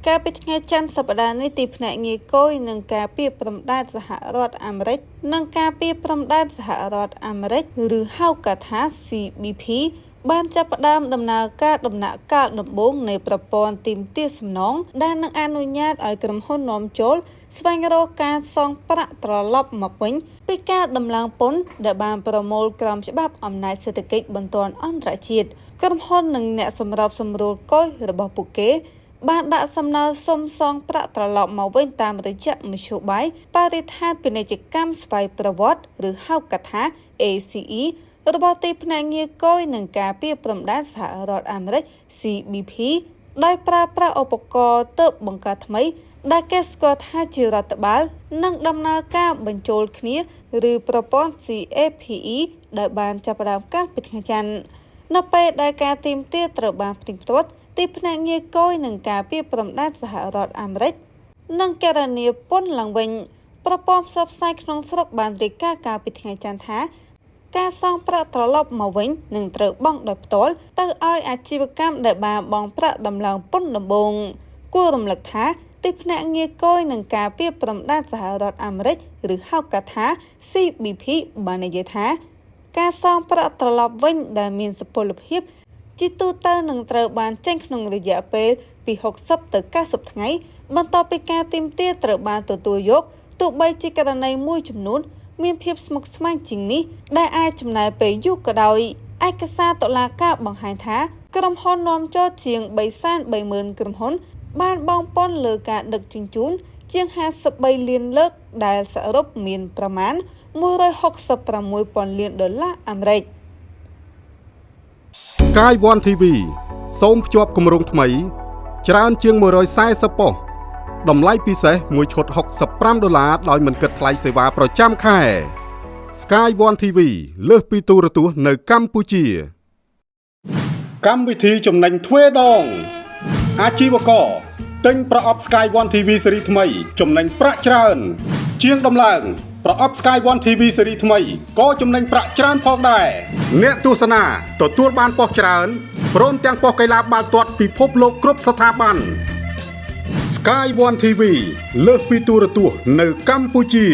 ការពីថ្ងៃច័ន្ទសប្តាហ៍នេះទីភ្នាក់ងារគយនឹងការពីព្រំដែនសហរដ្ឋអាមេរិកនិងការពីព្រំដែនសហរដ្ឋអាមេរិកឬហៅកាត់ថា CBP បានចាប់ផ្ដើមដំណើរការដំណាក់កាលដំបូងនៃប្រព័ន្ធទីមទាសំណងដែលនឹងអនុញ្ញាតឲ្យក្រុមហ៊ុននាំចូលស្វែងរកការសងប្រាក់ត្រឡប់មកវិញពីការដំឡើងពន្ធដែលបានប្រមូលក្រោមច្បាប់អំណាចសេដ្ឋកិច្ចបន្ទាន់អន្តរជាតិក្រុមហ៊ុននិងអ្នកសម្របសម្រួលគយរបស់ពួកគេបានដាក់សំណើសុំសងប្រាក់ត្រឡប់មកវិញតាមរយៈមធ្យោបាយបរិស្ថានពាណិជ្ជកម្មស្វ័យប្រវត្តិឬហៅកាត់ថា ACE របស់ទីភ្នាក់ងារគយនឹងការពីព្រំដែនសហរដ្ឋអាមេរិក CBP ដោយប្រើប្រាស់ឧបករណ៍ទើបបង្កើតថ្មីដែលគេស្គាល់ថាជារដ្ឋបាលនិងដំណើរការបញ្ចូលគ្នាឬប្រព័ន្ធ CAPE ដែលបានចាប់ផ្ដើមកាលពីថ្ងៃច័ន្ទនៅពេលដែលការទាមទារត្រូវបានផ្ទៀងផ្ទាត់ទីភ្នាក់ងារគយនឹងការពីព្រំដែនសហរដ្ឋអាមេរិកនិងគណនាពន្ធឡើងវិញប្រព័ន្ធផ្សព្វផ្សាយក្នុងស្រុកបានរាយការណ៍កាលពីថ្ងៃច័ន្ទថាការសងប្រាក់ត្រឡប់មកវិញនឹងត្រូវបង់ដោយផ្ទាល់ទៅឲ្យអាជីវកម្មដែលបានបង់ប្រាក់ដំឡើងពន្ធដំបូងគួររំលឹកថាទីភ្នាក់ងារគយនឹងការពីព្រំដែនសហរដ្ឋអាមេរិកឬហៅកាត់ថា CBP បាននិយាយថាការសងប្រាក់ត្រឡប់វិញដែលមានសុពលភាពជាទូទៅនឹងត្រូវបានចេញក្នុងរយៈពេលពី60ទៅ90ថ្ងៃបន្ទាប់ពីការទាមទារត្រូវបានទទួលយកទោះបីជាករណីមួយចំនួនមានភាពស្មុគស្មាញជាងនេះដែលអាចចំណាយពេលយូរក៏ដោយឯកសារតុលាការបង្ហាញថាក្រុមហ៊ុននាំចូលជាង 330,000 ក្រុមហ៊ុនបានបង់ពន្ធលើការដឹកជញ្ជូនជាង53លានលើកដែលសរុបមានប្រមាណ166,000 លានដុល្លារអាមេរិក Sky One TV សូមភ្ជាប់គម្រោងថ្មីច្រើនជាង140ប៉ុស្តិ៍តម្លៃពិសេសមួយឈុត$65ដោយមិនគិតថ្លៃសេវាប្រចាំខែ Sky One TV លើសពីទូរទស្សន៍នៅកម្ពុជាកម្មវិធីចំណេញទ្វេដងអាជីវករទិញប្រអប់ Sky One TV ស៊េរីថ្មីចំណេញប្រាក់ច្រើនជាងដំឡើងប្រអប់ Sky One TV ស៊េរីថ្មីក៏ចំណេញប្រាក់ច្រើនផងដែរអ្នកទស្សនាទទួលបានប៉ុស្តិ៍ច្រើនព្រមទាំងប៉ុស្តិ៍កីឡាបាល់ទាត់ពិភពលោកគ្រប់ស្ថាប័ន Sky One TV លើសពីទូរទស្សន៍នៅកម្ពុជា